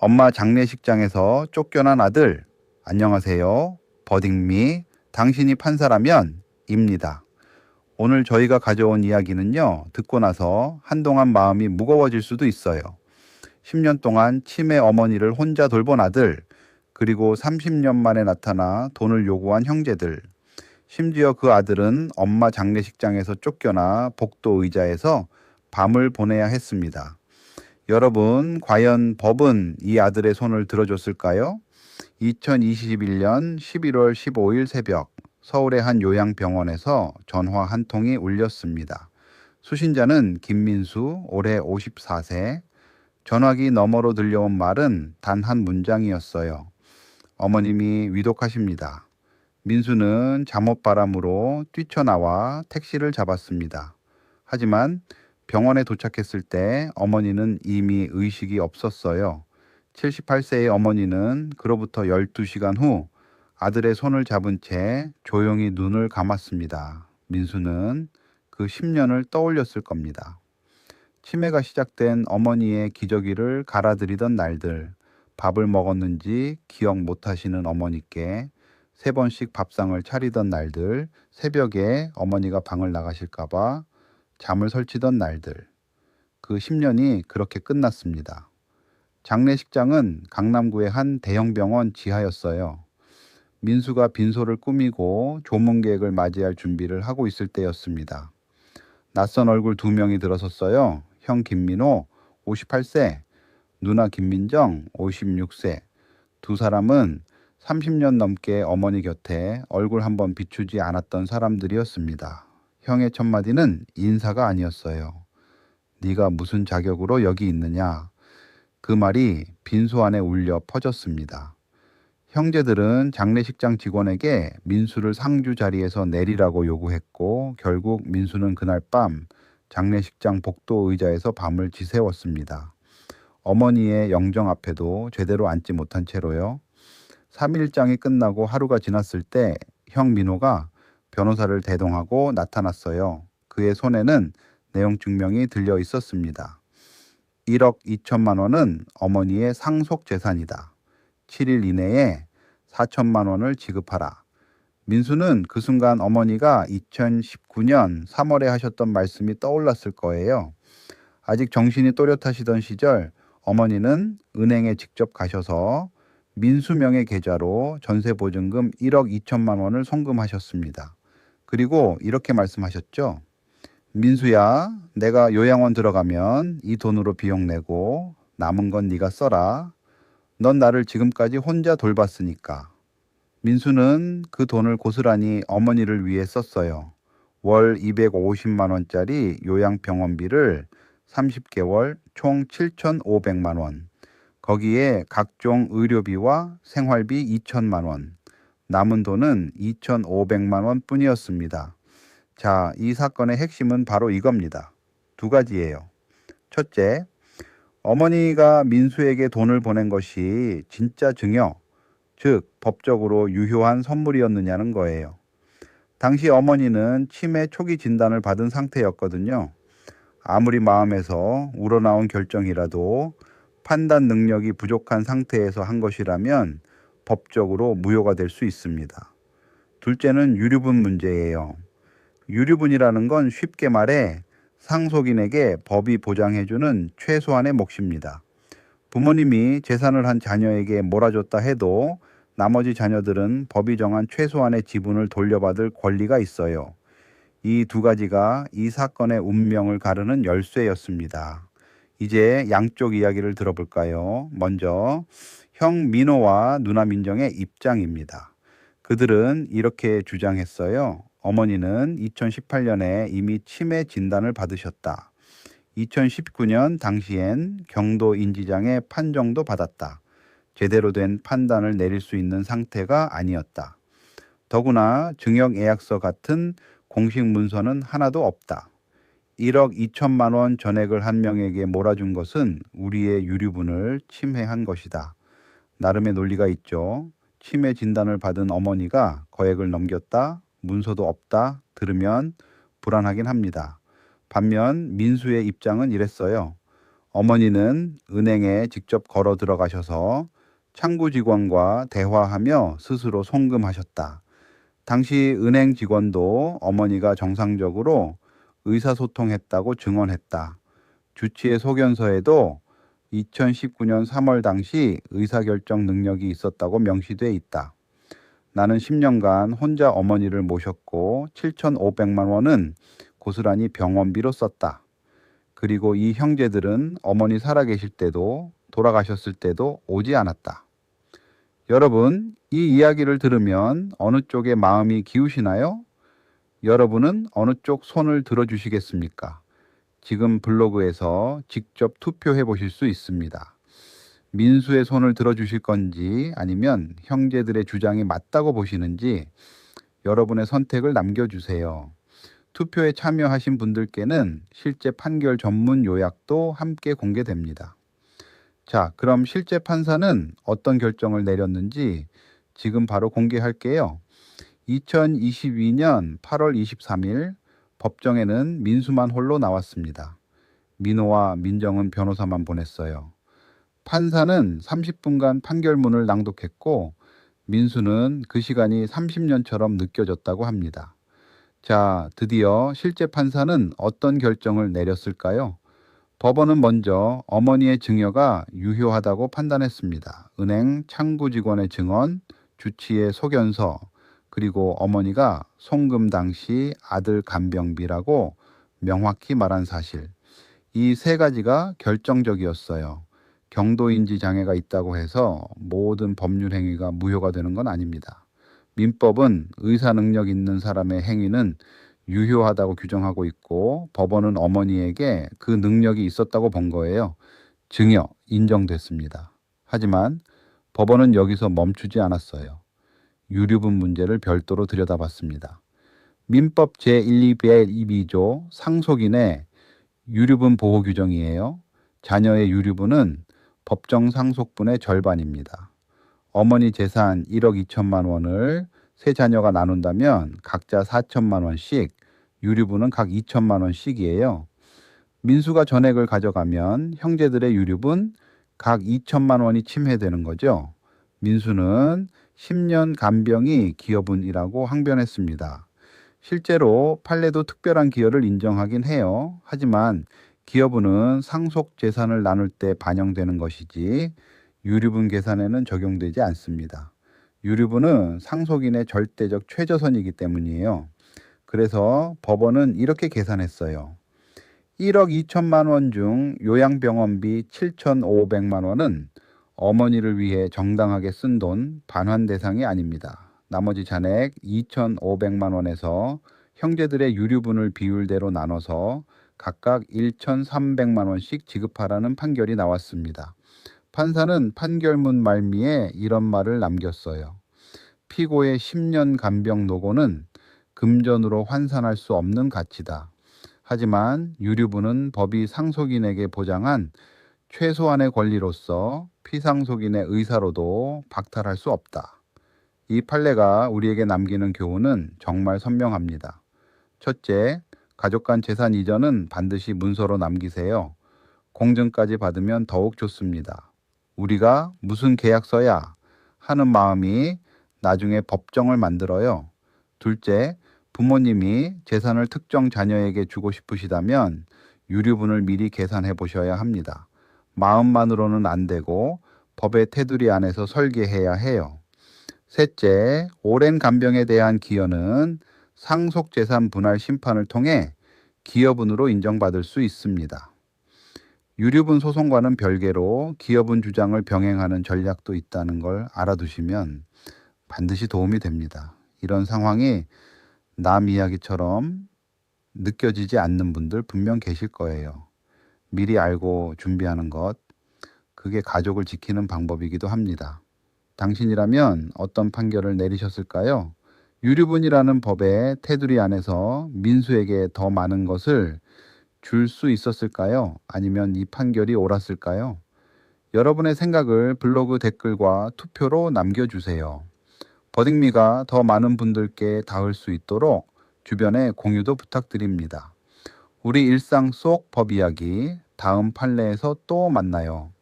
엄마 장례식장에서 쫓겨난 아들. 안녕하세요. 버딩미, 당신이 판사라면 입니다. 오늘 저희가 가져온 이야기는요, 듣고 나서 한동안 마음이 무거워질 수도 있어요. 10년 동안 치매 어머니를 혼자 돌본 아들, 그리고 30년 만에 나타나 돈을 요구한 형제들. 심지어 그 아들은 엄마 장례식장에서 쫓겨나 복도 의자에서 밤을 보내야 했습니다. 여러분, 과연 법은 이 아들의 손을 들어줬을까요? 2021년 11월 15일 새벽, 서울의 한 요양병원에서 전화 한 통이 울렸습니다. 수신자는 김민수, 올해 54세. 전화기 너머로 들려온 말은 단 한 문장이었어요. 어머님이 위독하십니다. 민수는 잠옷바람으로 뛰쳐나와 택시를 잡았습니다. 하지만 병원에 도착했을 때 어머니는 이미 의식이 없었어요. 78세의 어머니는 그로부터 12시간 후 아들의 손을 잡은 채 조용히 눈을 감았습니다. 민수는 그 10년을 떠올렸을 겁니다. 치매가 시작된 어머니의 기저귀를 갈아들이던 날들, 밥을 먹었는지 기억 못하시는 어머니께 3번씩 밥상을 차리던 날들, 새벽에 어머니가 방을 나가실까봐 잠을 설치던 날들, 그 10년이 그렇게 끝났습니다. 장례식장은 강남구의 한 대형 병원 지하였어요. 민수가 빈소를 꾸미고 조문객을 맞이할 준비를 하고 있을 때였습니다. 낯선 얼굴 2명이 들어섰어요. 형 김민호, 58세, 누나 김민정, 56세. 두 사람은 30년 넘게 어머니 곁에 얼굴 한번 비추지 않았던 사람들이었습니다. 형의 첫마디는 인사가 아니었어요. 네가 무슨 자격으로 여기 있느냐. 그 말이 빈소 안에 울려 퍼졌습니다. 형제들은 장례식장 직원에게 민수를 상주 자리에서 내리라고 요구했고 결국 민수는 그날 밤 장례식장 복도 의자에서 밤을 지새웠습니다. 어머니의 영정 앞에도 제대로 앉지 못한 채로요. 3일장이 끝나고 하루가 지났을 때 형 민호가 변호사를 대동하고 나타났어요. 그의 손에는 내용 증명이 들려 있었습니다. 1억 2천만 원은 어머니의 상속 재산이다. 7일 이내에 4천만 원을 지급하라. 민수는 그 순간 어머니가 2019년 3월에 하셨던 말씀이 떠올랐을 거예요. 아직 정신이 또렷하시던 시절 어머니는 은행에 직접 가셔서 민수명의 계좌로 전세보증금 1억 2천만 원을 송금하셨습니다. 그리고 이렇게 말씀하셨죠. 민수야, 내가 요양원 들어가면 이 돈으로 비용 내고 남은 건 네가 써라. 넌 나를 지금까지 혼자 돌봤으니까. 민수는 그 돈을 고스란히 어머니를 위해 썼어요. 월 250만 원짜리 요양병원비를 30개월 총 7,500만 원. 거기에 각종 의료비와 생활비 2천만 원. 남은 돈은 2,500만 원 뿐이었습니다. 자, 이 사건의 핵심은 바로 이겁니다. 2가지예요. 첫째, 어머니가 민수에게 돈을 보낸 것이 진짜 증여, 즉 법적으로 유효한 선물이었느냐는 거예요. 당시 어머니는 치매 초기 진단을 받은 상태였거든요. 아무리 마음에서 우러나온 결정이라도 판단 능력이 부족한 상태에서 한 것이라면 법적으로 무효가 될 수 있습니다. 둘째는 유류분 문제예요. 유류분이라는 건 쉽게 말해 상속인에게 법이 보장해주는 최소한의 몫입니다. 부모님이 재산을 한 자녀에게 몰아줬다 해도 나머지 자녀들은 법이 정한 최소한의 지분을 돌려받을 권리가 있어요. 이 2가지가 이 사건의 운명을 가르는 열쇠였습니다. 이제 양쪽 이야기를 들어볼까요? 먼저 형 민호와 누나 민정의 입장입니다. 그들은 이렇게 주장했어요. 어머니는 2018년에 이미 치매 진단을 받으셨다. 2019년 당시엔 경도 인지장애 판정도 받았다. 제대로 된 판단을 내릴 수 있는 상태가 아니었다. 더구나 증여계약서 같은 공식 문서는 하나도 없다. 1억 2천만 원 전액을 한 명에게 몰아준 것은 우리의 유류분을 침해한 것이다. 나름의 논리가 있죠. 치매 진단을 받은 어머니가 거액을 넘겼다, 문서도 없다 들으면 불안하긴 합니다. 반면 민수의 입장은 이랬어요. 어머니는 은행에 직접 걸어 들어가셔서 창구 직원과 대화하며 스스로 송금하셨다. 당시 은행 직원도 어머니가 정상적으로 의사소통했다고 증언했다. 주치의 소견서에도 2019년 3월 당시 의사결정 능력이 있었다고 명시돼 있다. 나는 10년간 혼자 어머니를 모셨고 7,500만 원은 고스란히 병원비로 썼다. 그리고 이 형제들은 어머니 살아계실 때도 돌아가셨을 때도 오지 않았다. 여러분, 이 이야기를 들으면 어느 쪽에 마음이 기우시나요? 여러분은 어느 쪽 손을 들어주시겠습니까? 지금 블로그에서 직접 투표해 보실 수 있습니다. 민수의 손을 들어주실 건지 아니면 형제들의 주장이 맞다고 보시는지 여러분의 선택을 남겨주세요. 투표에 참여하신 분들께는 실제 판결 전문 요약도 함께 공개됩니다. 자, 그럼 실제 판사는 어떤 결정을 내렸는지 지금 바로 공개할게요. 2022년 8월 23일 법정에는 민수만 홀로 나왔습니다. 민호와 민정은 변호사만 보냈어요. 판사는 30분간 판결문을 낭독했고 민수는 그 시간이 30년처럼 느껴졌다고 합니다. 자, 드디어 실제 판사는 어떤 결정을 내렸을까요? 법원은 먼저 어머니의 증여가 유효하다고 판단했습니다. 은행 창구 직원의 증언, 주치의 소견서, 그리고 어머니가 송금 당시 아들 간병비라고 명확히 말한 사실. 이 세 가지가 결정적이었어요. 경도인지 장애가 있다고 해서 모든 법률 행위가 무효가 되는 건 아닙니다. 민법은 의사 능력 있는 사람의 행위는 유효하다고 규정하고 있고 법원은 어머니에게 그 능력이 있었다고 본 거예요. 증여 인정됐습니다. 하지만 법원은 여기서 멈추지 않았어요. 유류분 문제를 별도로 들여다봤습니다. 민법 제122조 상속인의 유류분 보호 규정이에요. 자녀의 유류분은 법정 상속분의 절반입니다. 어머니 재산 1억 2천만 원을 세 자녀가 나눈다면 각자 4천만 원씩, 유류분은 각 2천만 원씩이에요. 민수가 전액을 가져가면 형제들의 유류분 각 2천만 원이 침해되는 거죠. 민수는 10년 간병이 기여분이라고 항변했습니다. 실제로 판례도 특별한 기여를 인정하긴 해요. 하지만 기여분은 상속 재산을 나눌 때 반영되는 것이지 유류분 계산에는 적용되지 않습니다. 유류분은 상속인의 절대적 최저선이기 때문이에요. 그래서 법원은 이렇게 계산했어요. 1억 2천만 원 중 요양병원비 7,500만 원은 어머니를 위해 정당하게 쓴 돈 반환 대상이 아닙니다. 나머지 잔액 2,500만 원에서 형제들의 유류분을 비율대로 나눠서 각각 1,300만 원씩 지급하라는 판결이 나왔습니다. 판사는 판결문 말미에 이런 말을 남겼어요. 피고의 10년 간병 노고는 금전으로 환산할 수 없는 가치다. 하지만 유류분은 법이 상속인에게 보장한 최소한의 권리로서 피상속인의 의사로도 박탈할 수 없다. 이 판례가 우리에게 남기는 교훈은 정말 선명합니다. 첫째, 가족 간 재산 이전은 반드시 문서로 남기세요. 공증까지 받으면 더욱 좋습니다. 우리가 무슨 계약서야 하는 마음이 나중에 법정을 만들어요. 둘째, 부모님이 재산을 특정 자녀에게 주고 싶으시다면 유류분을 미리 계산해 보셔야 합니다. 마음만으로는 안 되고 법의 테두리 안에서 설계해야 해요. 셋째, 오랜 간병에 대한 기여는 상속재산 분할 심판을 통해 기여분으로 인정받을 수 있습니다. 유류분 소송과는 별개로 기여분 주장을 병행하는 전략도 있다는 걸 알아두시면 반드시 도움이 됩니다. 이런 상황이 남 이야기처럼 느껴지지 않는 분들 분명 계실 거예요. 미리 알고 준비하는 것, 그게 가족을 지키는 방법이기도 합니다. 당신이라면 어떤 판결을 내리셨을까요? 유류분이라는 법의 테두리 안에서 민수에게 더 많은 것을 줄 수 있었을까요? 아니면 이 판결이 옳았을까요? 여러분의 생각을 블로그 댓글과 투표로 남겨주세요. 버딩미가 더 많은 분들께 닿을 수 있도록 주변에 공유도 부탁드립니다. 우리 일상 속 법 이야기 다음 판례에서 또 만나요.